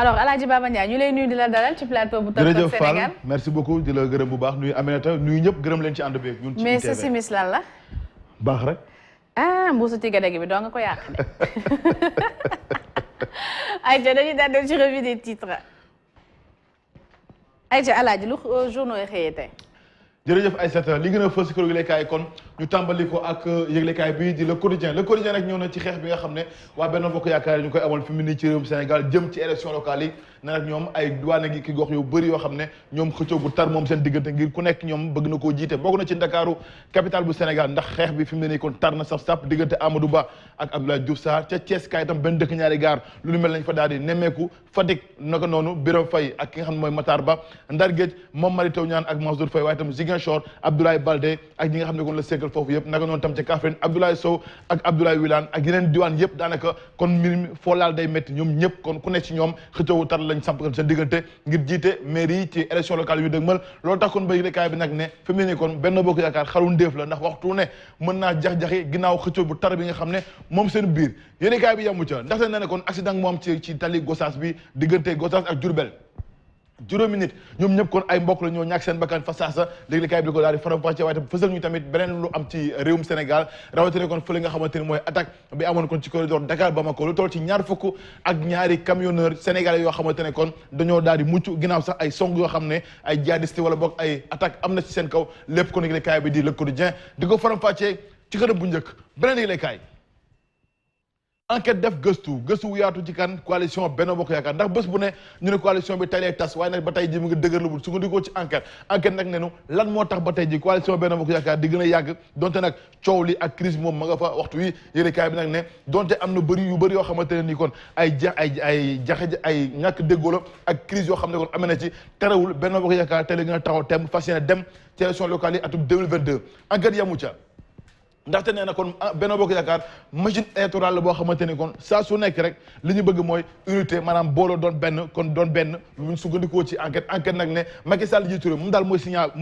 alors Alaaji Baba Ndiaye ñu lay nuyu di la dalal ci plateau bu Tok Tok Sénégal. merci beaucoup di la gërëm bu baax nuyu Aminata nuyu ñëpp gërëm leen ci ànd beeg ñun. ci mais sa simis lan la. baax rek. ah mbuusu tigadegi bi doo nga ko yàq de. ayca dañuy daal ci revue des titres. ayca Alaaji lu journaux yi xëyee tey. jërëjëf Aïssata li gën a fës ci kër yëglekaay kon ñu tàmbali ko ak yëglekaay bi di le quotidien rek ñëw na ci xeex bi nga xam ne waa Benno Bokk Yaakaar yi ñu koy amal fi mu nii ci réewum Sénégal jëm ci élection locale yi ne nag ñoom ay douane gi ki gox yu bëri yoo xam ne ñoom xëccoo bu tar moom seen diggante ngir ku nekk ñoom bëgg na koo jiite bokk na ci Ndakaaru capitale bu Sénégal ndax xeex bi fi mu ne nii kon tar na saf sàpp diggante Amadou Ba ak Abdoulaye Diouf Sarr ca Thiès kaay itam benn dëkk ñaari gaar lu mel lañ fa daal di nemmeeku Fatick naka noonu Birame Faye ak ki nga xam ne mooy Matar Ba Ndar Géej moom Mary Teuw Niane ak Mansour Faye waaye itam Ziguinchor Abdoulaye Baldé ak ñi nga xam ne kon la sekkal foofu yëpp naka noonu tam ca Kaffrine Abdoulaye Sow ak Abdoulaye Wilane ak yeneen diwaan yëpp daanaka kon mbir mi foo laal day métti ñoom ñëpp kon ku nekk ci ñoom xëccoowu tar lañ samp seen diggante ngir jiite mairie yi ci élection locale yu dëgmal loolu tax kon ba yëglekaay bi nag ne fi mu ne nii kon Benno Bokk Yaakaar xaru ndéef la ndax waxtu ne mën naa jax-jaxi ginnaaw xëccoo bu tar bi nga xam ne moom seen biir yëglekaay bi yamu ca ndaxte nee na kon accident moom ci tali Gossas bi diggante Gossas ak Diourbel juróomi nit ñoom ñëpp kon ay mbokk la ñoo ñàkk seen bakkan fa saasa léegi kaay bi di ko daal di faram-fàccee waaye tam fësal ñu tamit beneen lu am ci réewum Sénégal rawatina kon fële nga xamante ni mooy attaque bi amoon kon ci corridor Dakar Bamako lu toll ci ñaar fukk ak ñaari camionneur sénégalais yoo xamante ne kon dañoo daal di mucc ginnaaw sax ay song yoo xam ne ay jihadiste wala boog ay attaque am na ci seen kaw lépp kon léegi kaay bi di Le Quotidien di ko faram-fàccee ci xërëb bu njëkk beneen léegi kaay enquête def gëstu wu yaatu ci kan coalition Benno Bokk Yaakaar ndax bés bu ne ñu ne coalition bi tey lay tas waaye nag ba tey ji mu ngi dëgër la bul su ko digoo ci enquête nag nenu lan moo tax ba tey ji coalition Benno Bokk Yaakaar di gën a yàgg donte nag coow li ak crise moom ma nga fa waxtu wi yéenekaay bi nag ne donte am na yu bëri yoo xamante ne nii kon ay ñàkk déggoo la ak crise yoo xam ne kon amee na ci terewul Benno Bokk Yaakaar tey la gën a taxaw tem fas yéene dem ci élection locale yi atum 2022 enquête yamu ca ndaxte nee na kon Benno Bokk Yaakaar machine électorale la boo xamante ni kon saa su nekk rek li ñu bëgg mooy unité maanaam booloo doon benn lu ñu sukkandikoo ci enquête nag ne Macky Sall jiitu réew moom daal mooy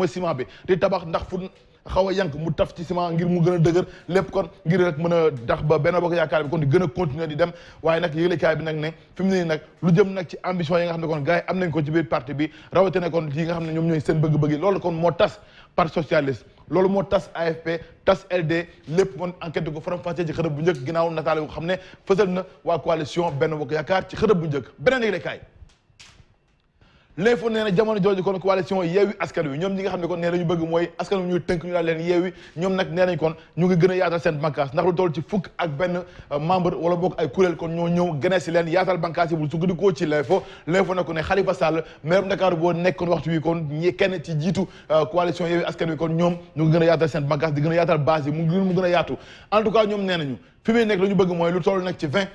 ciment bi di tabax ndax fu xaw a yank mu taf ci ciment ngir mu gën a dëgër lépp kon ngir rek mën a dax ba Benno Bokk Yaakaar bi kon di gën a continuer di dem waaye nag yëglekaay bi nag ne fi mu ne nii nag lu jëm nag ci ambition yi nga xam ne kon gars yi am nañ ko ci biir parti bi rawatina kon yi nga xam ne ñoom ñooy seen bëgg-bëgg loolu kon moo tas parti socialiste loolu moo tas AFP tas LD lépp kon enquête ko faram-fàccee ci xërëb bu njëkk ginnaaw nataale ko xam ne fësal na waa coalition Benno Bokk Yaakaar ci xërëb bu njëkk beneen yëglekaay l'info nee na jamono jooju kon coalition Yewwi Askan Wi ñoom ñi nga xam ne kon nee na ñu bëgg mooy askan wi ñuy tënk ñu daal leen yeewi ñoom nag nee nañ kon ñu ngi gën a yaatal seen bànqaas ndax lu toll ci fukk ak benn membre wala boog ay kuréel kon ñoo ñëw gënee si leen yaatal bànqaas yi bu sukkandikoo ci l'info ne ko ne Khalifa Sall maire Dakar boo nekkoon waxtu wi kon ñi kenn ci jiitu coalition Yewwi Askan Wi kon ñoom ñu ngi gën a yaatal seen bànqaas di gën a yaatal base yi mu gën a yaatu en tout cas ñoom nee nañu fi muy nekk la ñu bëgg mooy lu toll nag ci 20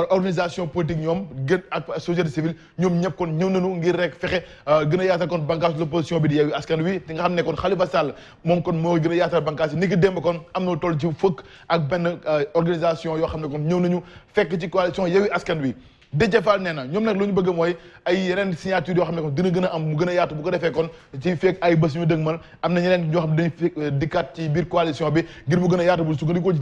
organisation politique ñoom gën ak société civile ñoom ñëpp kon ñëw nañu ngir rek fexe gën a yaatal kon bànqaas de l'opposition bi di Yewwi Askan Wi te nga xam ne kon Khalifa Sall moom kon moo gën a yaatal bànqaas yi ni ki démb kon am na toll ci fukk ak benn organisation yoo xam ne kon ñëw nañu fekk ci coalition Yewwi Askan Wi Déthié Fall nee na ñoom nag lu ñu bëgg mooy ay yeneen signature yoo xam ne kon dina gën a am mu gën a yaatu bu ko defee kon ci fekk ay bés ñu dëgmal am na ñeneen ñoo xam ne dañuy fekk dikkaat ci biir coalition bi ngir mu gën a yaatu bu sukkandikoo ci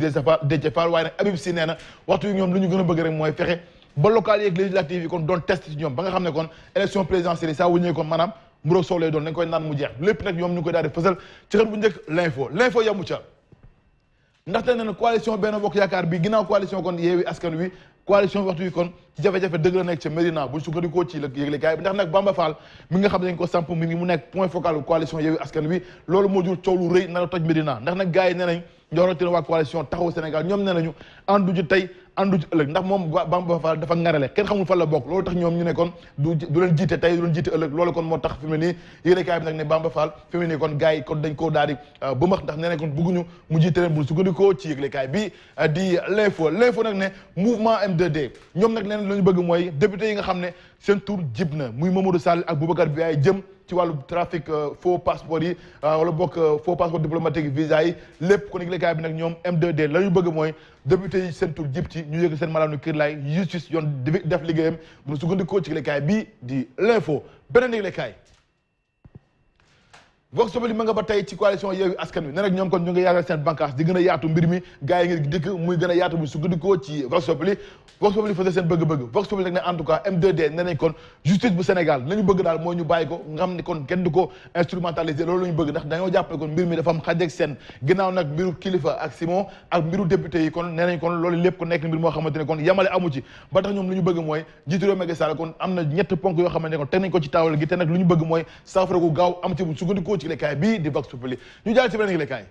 Déthié Fall waaye nag Habib Sy nee na waxtu yi ñoom lu ñu gën a bëgg rek mooy fexe ba local yeeg législative yi kon doon test ci ñoom ba nga xam ne kon élection présidentielle yi saa wuññee kon maanaam mburoo soow lay doon dañ koy naan mu jeex lépp nag ñoom ñu ngi koy daal di fësal ci xër bu njëkk l'info yamu ca ndaxte nee na coalition Benno Bokk Yaakaar bi ginnaaw coalition kon Yewwi Askan Wi coalition bi waxtu wi kon ci jafe-jafe dëgg la nekk ca Médina buñ sukkandikoo ci la yëglekaay bi ndax nag Bamba Fall mi nga xam ne dañ ko samp mi ngi mu nekk point focal coalition Yewwi Askan Wi loolu moo jur coow lu rëy nar a toj Médina ndax nag gars yi nee nañ njorotina waa coalition Taxawu Sénégal ñoom nee nañu àndu ci tey àndu ci ëllëg ndax moom Bamba Fall dafa ngarale kenn xamul fan la bokk loolu tax ñoom ñu ne kon du leen jiite tey du leen jiite ëllëg loolu kon moo tax fi mu ne nii yëglekaay bi nag ne Bamba Fall fi mu ne nii kon gars yi kon dañ koo daal di ba max ndax nee nañ kon bëgguñu mu jiite leen bu sukkandikoo ci yëglekaay bi di l'info nag ne mouvement M2D ñoom nag leen la ñu bëgg mooy député yi nga xam ne seen tur jib na muy Mamadou Sall ak Boubacar Biaye jëm ci wàllu trafic faux passeport yi wala bokk faux passeport diplomatique visa yi lépp kon yëglekaay bi nag ñoom M2D la ñu bëgg mooy député yi seen tur jib ci ñu yëg seen malaanu kër laay justice yoon def liggéeyam bu sukkandikoo ci yëglekaay bii di l'info beneen yëglekaay Vox Populi ma nga ba tey ci coalition Yewwi Askan Wi ne nag ñoom kon ñu ngi yaatal seen bànqaas di gën a yaatu mbir mi gars yi ngi dikk muy gën a yaatu bu sukkandikoo ci Vox Populi fësal seen bëgg-bëgg Vox Populi nag ne en tout cas M2D ne nañ kon justice bu Sénégal nañu bëgg daal mooy ñu bàyyi ko nga xam ni kon kenn du ko instrumentaliser loolu la ñu bëgg ndax dañoo jàpp ne kon mbir mi dafa am xaj ak seen ginnaaw nag mbiru Kilifeu ak Simon ak mbiru député yi kon nee nañ kon loolu lépp ko nekk mbir moo xamante ne kon yamale amu ci ba tax ñoom lu ñu bëgg mooy jiitu réew Macky Sall kon am na ñett ponk yoo xamante ne kon teg nañ ko ci taawal gi te nag lu ñu bëgg mooy saafara gu gaaw am ci bu sukkandikoo ci lekkaay bii di Vox Populi ñu jàll ci beneen lekkaay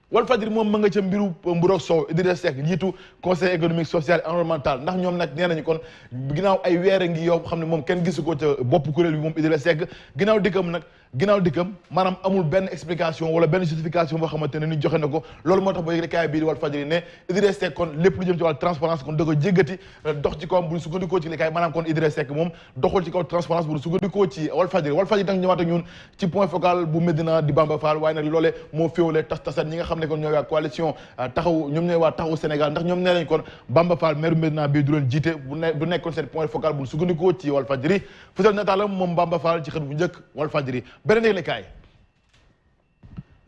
Walfadjri moom ma nga ca mbiru Mburok Sow Idrissa Seck njiitu conseil économique social et environnemental ndax ñoom nag nee nañu kon ginnaaw ay weer ngi yow xam ne moom kenn gisu ko ca bopp kuréel bi moom Idrissa Seck ginnaaw dikkam maanaam amul benn explication wala benn justification boo xamante ne ni joxe na ko loolu moo tax ba yëgle kaay bii di Walfadjri ne Idrissa Seck kon lépp lu jëm ci wàllu transparence kon da ko jéggati dox ci kawam bu ñu sukkandikoo ci likaay maanaam kon Idrissa Seck moom doxul ci kaw transparence bu ñu sukkandikoo ci Walfadjri tax ñëwaat ak ñun ci point focal bu Médina di Bamba Fall waaye nag loolee moo féewale tasat ñi nga xam ne kon ñooy waa coalition taxaw ñoom ñooy waa taxawu Sénégal ndax ñoom nee nañ kon Bamba Fall maire Médina bii du leen jiite du nekkoon seen point focal bu ñu sukkandikoo ci Walfadjri fësal nataalam moom Bamba Fall ci xët bu njëkk Walfadjri beneen yëglekaay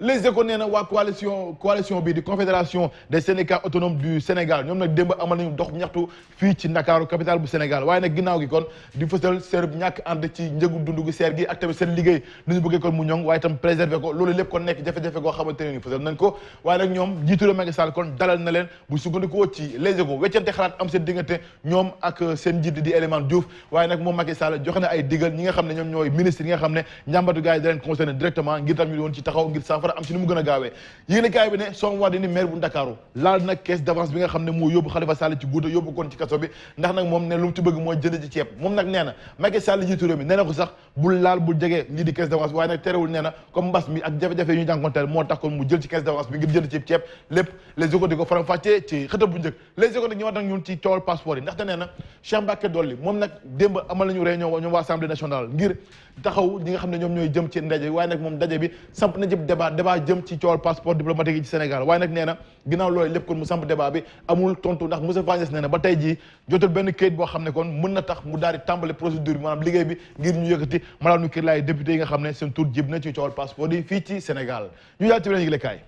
Les Échos nee na waa coalition bi di confédération des syndicats autonomes du Sénégal ñoom nag démb amal nañu dox ñaxtu fii ci Ndakaaru capitale bu Sénégal waaye nag ginnaaw gi kon di fësal seen ñàkk ànd ci njëgu dundu gi seer gi ak tamit seen liggéey ni ñu bëggee kon mu ñoŋ waaye itam préserver ko loolu lépp kon nekk jafe-jafe goo xamante ne ni fësal nañ ko waaye nag ñoom jiitu réew Macky Sall kon dalal na leen bu sukkandikoo ci Les Échos weccante xalaat am seen diggante ñoom ak seen njiit di Elimane Diouf waaye nag moom Macky Sall joxe na ay digal ñi nga xam ne ñoom ñooy ministre yi nga xam ne njàmbatu gars yi da leen concerné directement ngir tam ñu woon ci taxaw ngir saafara am ci ni mu gën a gaawee yéene kaay bi ne Soham Wardini maire bu Ndakaaru laal nag caisse d'avance bi nga xam ne moo yóbbu Khalifa Sall ci guuta yóbbu kon ci kaso bi ndax nag moom ne lu mu ci bëgg mooy jënd ci ceeb moom nag nee na Macky Sall jiitu réew mi nee na ko sax bul laal bul jege lii di caisse d'avance waaye nag terewul nee na comme mbas mi ak jafe-jafe yi ñu jànkonteel moo tax kon mu jël ci caisse d'avance bi ngir jënd ci ceeb lépp Les Échos di ko faram fàccee ci xëtam bu njëkk Les Échos nag ñëwaat nag ñun ci coowal passeport yi ndaxte nee na Cheikh Mbacké Dolly moom nag démb amal nañu réunion ñoom waa Assemblée nationale ngir taxaw ñi nga xam ne ñoom ñooy jëm ci ndaje waaye nag moom ndaje bi samp na jëp débat jëm ci coowal passeport diplomatique yi ci Sénégal waaye nag nee na ginnaaw loolu lépp kon mu samp débat bi amul tontu ndax Moussa Fagnès nee na ba tey jii jotul benn këyit boo xam ne kon mën na tax mu daal di tàmbale procédure bi maanaam liggéey bi ngir ñu yëkkati maanaam ñu kër laay député yi nga xam ne seen tur jib na ci coowal passeport yi fii ci Sénégal ñu yaal ci beneen yëglekaay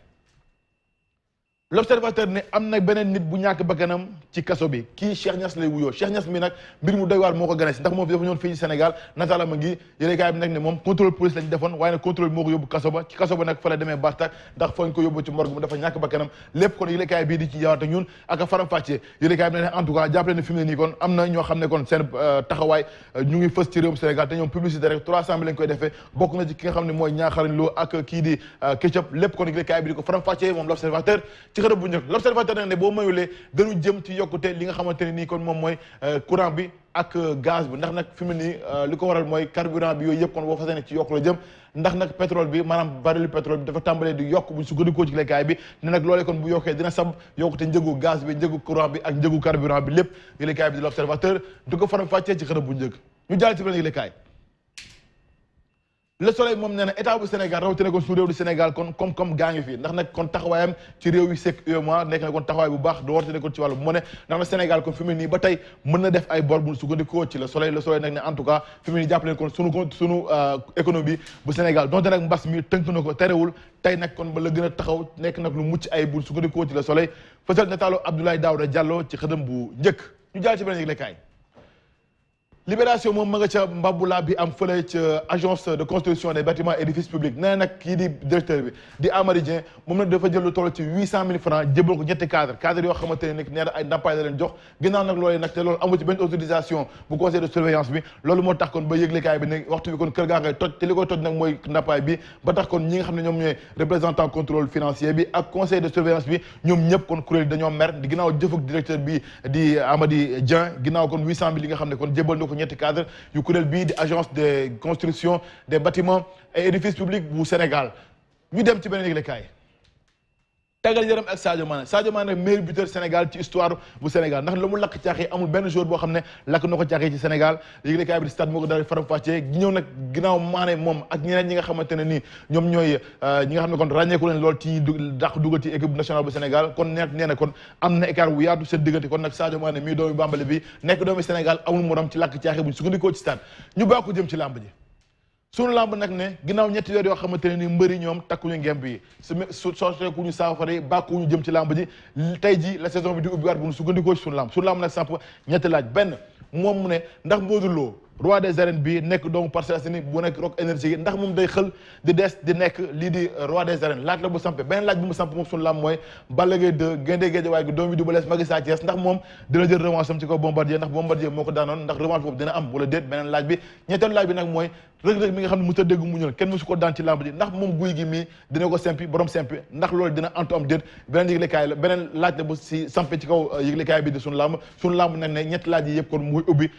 L'Observateur ne am na beneen nit bu ñàkk bakkanam ci kaso bi kii Cheikh Niass lay wuyoo Cheikh Niass mi nag mbir mu doy waar moo ko gane si ndax moom fi dafa ñëwoon fii ci Sénégal nataala ma ngi yéenekaay bi nag ne moom contrôle police lañ defoon waaye nag contrôle bi moo ko yóbbu kaso ba ci kaso ba nag fa la demee Bartak ndax fañ ko yóbbu ci morgue mu dafa ñàkk bakkanam lépp kon yéenekaay bii di ci yawaat ak ñun ak faram fàccee yéenekaay bi ne en tout cas jàppale ne fi mu ne nii kon am na ñoo xam ne kon seen taxawaay ñu ngi fës ci réewum Sénégal te ñoom publicité rek 300 000 lañ koy defee bokk na ci ki nga xam ne mooy Ñaaxarañ Lo ak kii di Ketchup lépp kon yéenekaay bi di ko faram fàccee moom L'Observateur ci xërëb bu njëkk nag ne boo mayulee dañu jëm ci yokkute li nga xamante ne nii kon moom mooy courant bi ak gaz bi ndax nag fi mu nii li ko waral mooy carburant bi yooyu yëpp kon boo fas yéene ci yokk la jëm ndax nag pétrole bi maanaam baril pétrole bi dafa tàmbalee di yokk buñ sukkandikoo ci lekkaay bi ne nag loolee kon bu yokkee dina sab yokkute njëgu gaz bi njëgu courant bi ak njëgu carburant bi lépp lekkaay bi di L'Observateur du ko faram fàccee ci xërëb bu njëkk ñu jàll ci beneen lekkaay Le Soleil moom nee na état bu Sénégal rawatina kon su réew di Sénégal kon comme gaa ngi fii ndax nag kon taxawaayam ci réew yi sekk UEMOA nekk na kon taxawaay bu baax du wartene kon ci wàllu bu mu ne ndax na Sénégal kon fi mu nii ba tey mën na def ay bor bu sukkandikoo ci Le Soleil nag ne en tout cas fi mu nii jàpp leen kon sunu économie bu Sénégal donte nag mbas mi tënk na ko terewul tey nag kon ba la gën a taxaw nekk nag lu mucc ay bu sukkandikoo ci Le Soleil fësal nataalu Abdoulaye Daouda Diallo ci xëdam bu njëkk ñu jaal ci beneen yëglekaay Libération moom ma nga ca mbabula bi am fële ca agence de construction des bâtiments et édifices publics nee nag kii di directeur bi di Amady Dieng moom nag dafa jël lu toll ci 800 000 francs jébal ko ñetti cadre yoo xamante ne nee na ay ndàmpaay la leen jox ginnaaw nag loolee nag te loolu amu ci benn autorisation bu conseil de surveillance bi loolu moo tax kon ba yëglekaay bi ne waxtu bi kon kër gaa ngay toj te li koy toj nag mooy ndàmpaay bi ba tax kon ñi nga xam ne ñoom ñooy représentant contrôle financier bi ak conseil de surveillance bi ñoom ñëpp kon kuréel dañoo mer di ginnaaw jëfuk directeur bi di Amady Dieng ginnaaw kon 800 000 yi nga xam ne kon jébal ko ñetti cadre yu kuréel bii di agence de construction des bâtiments et édifices publics bu Sénégal ñu dem ci beneen yëglekaay tàggat yaram ak Sadio Mané meilleur buteur Sénégal ci histoire bu Sénégal ndax la mu lakk caaxi amul benn joueur boo xam ne lakk na ko caaxi ci Sénégal yëglekaay bi di stade moo ko daal faram fàccee gi ñëw nag ginnaaw Mané moom ak ñeneen ñi nga xamante ne nii ñoom ñooy ñi nga xam ne kon ràññeeku leen lool ci dàq dugal ci équipe nationale bu Sénégal kon nee na kon am na écart bu yaatu seen diggante kon nag Sadio Mané mii doomi Bambali bi nekk doomi Sénégal amul morom ci lakk caaxi buñ sukkandikoo ci stade ñu bàkku jëm ci làmb ji sunu lamb nag ne ginnaaw ñetti weer yoo xamante ne ni mbëri ñoom takkuñu ngemb yi su sooteekuñu saafara yi bàkkuñu jëm ci lamb ji tey ji la saison bi di ubbiwaat bu ñu sukkandikoo ci sunu lamb nag samp ñetti laaj benn moom mu ne ndax Modou Lo roi des arènes bi nekk doomu Parcelles Assainies bu nekk Rock Énergie ndax moom day xël di des di nekk lii di roi des arènes laaj la bu sampe beneen laaj bu mu samp moom sunu lamb mooy Balla Gaye 2 Gaynde Guédiawaye gi doomu Double Less Magi Sa Thiès ndax moom dina jël revanche am ci kaw Bombardier ndax Bombardier moo ko daanoon ndax revanche boobu dina am wala déet beneen laaj bi ñetteelu laaj bi nag mooy Reug-Reug mi nga xam ne mësta dégg mu ñëw kenn mësu ko daan ci lamb ji ndax moom guy gi mii dina ko sempi borom sempi ndax loolu dina antu am déet beneen yëglekaay la beneen laaj la bu si sampe ci kaw yëglekaay bi di sunu lamb nag ne ñetti laaj yi yëpp kon muy ubbi